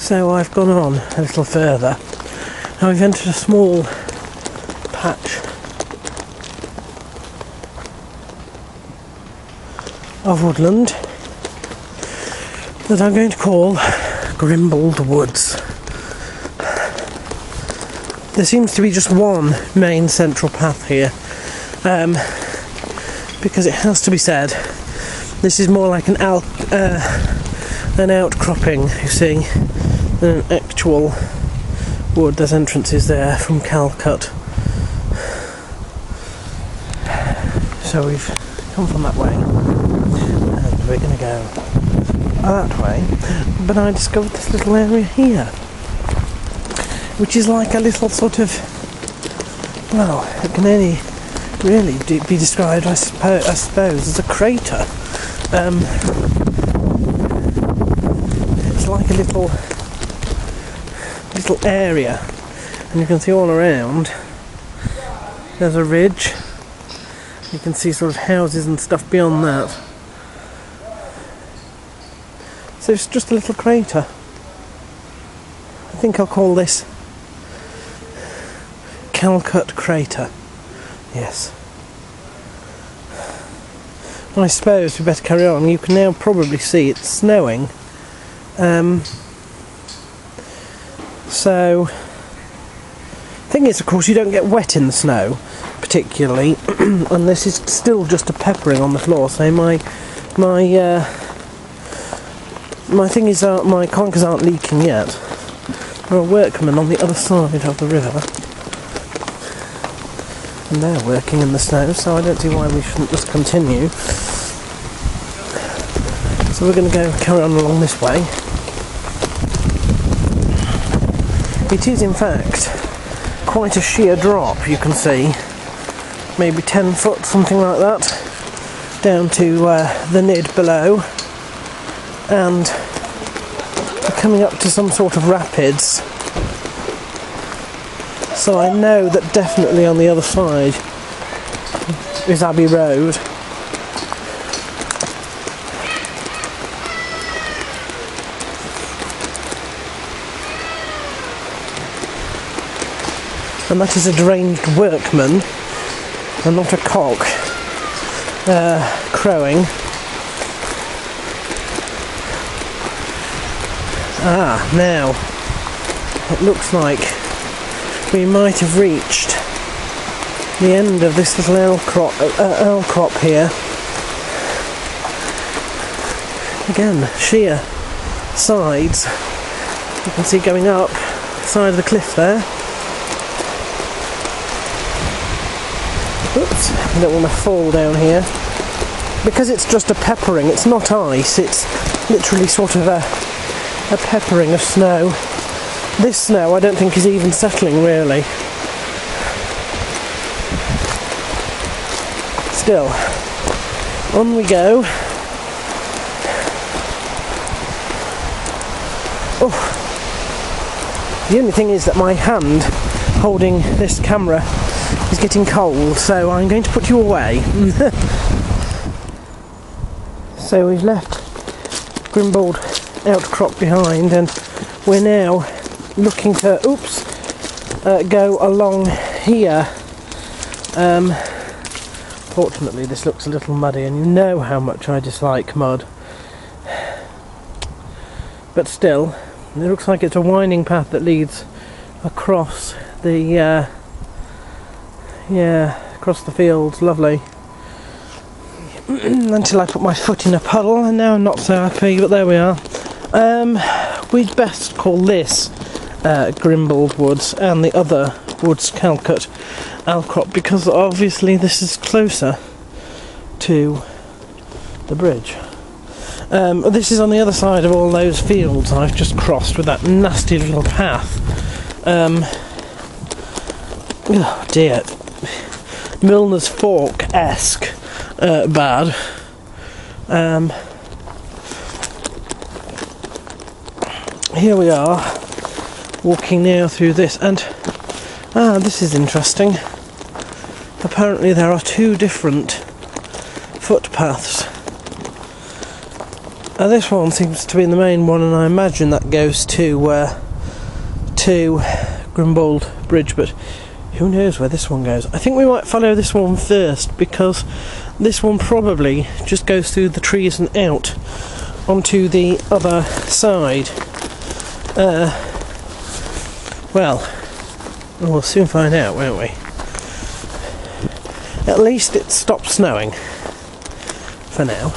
So I've gone on a little further. Now we've entered a small patch of woodland that I'm going to call Grimbald Woods. There seems to be just one main central path here, because it has to be said, this is more like an outcropping, you see, than an actual wood. There's entrances there from Calcutt. So we've come from that way, and we're going to go that way, but I discovered this little area here, which is like a little sort of, well, it can only really be described, I suppose, as a crater. It's like a little area, and you can see all around there's a ridge. You can see sort of houses and stuff beyond that. So it's just a little crater. I think I'll call this Calcutt crater. Yes. I suppose we better carry on. You can now probably see it's snowing. So, thing is, of course, you don't get wet in the snow, particularly, and this is still just a peppering on the floor. So my thing is, my conkers aren't leaking yet. There are workmen on the other side of the river, and they're working in the snow, so I don't see why we shouldn't just continue. So we're going to carry on along this way. It is in fact quite a sheer drop, you can see, maybe 10 foot, something like that, down to the Nid below, and we're coming up to some sort of rapids. So I know that definitely on the other side is Abbey Road. And that is a deranged workman, and not a cock, crowing. Ah, now, it looks like we might have reached the end of this little outcrop here. Again, sheer sides. You can see going up the side of the cliff there. Oops, I don't want to fall down here. Because it's just a peppering, it's not ice, it's literally sort of a peppering of snow. This snow I don't think is even settling really. Still, on we go. Oh, the only thing is that my hand holding this camera is getting cold, so I'm going to put you away. So we've left Grimbald outcrop behind, and we're now looking to go along here. Fortunately this looks a little muddy, and you know how much I dislike mud, but still it looks like it's a winding path that leads across the across the fields. Lovely. Until I put my foot in a puddle, and now I'm not so happy, but there we are. We'd best call this Grimbald Woods, and the other woods Calcutt outcrop, because obviously this is closer to the bridge. This is on the other side of all those fields I've just crossed with that nasty little path. Oh dear, Milner's Fork-esque bad. Here we are, walking now through this, and this is interesting. Apparently there are two different footpaths This one seems to be the main one, and I imagine that goes to Grimbald Bridge, but who knows where this one goes. I think we might follow this one first, because this one probably just goes through the trees and out onto the other side. Well, we'll soon find out, won't we? At least it stopped snowing for now.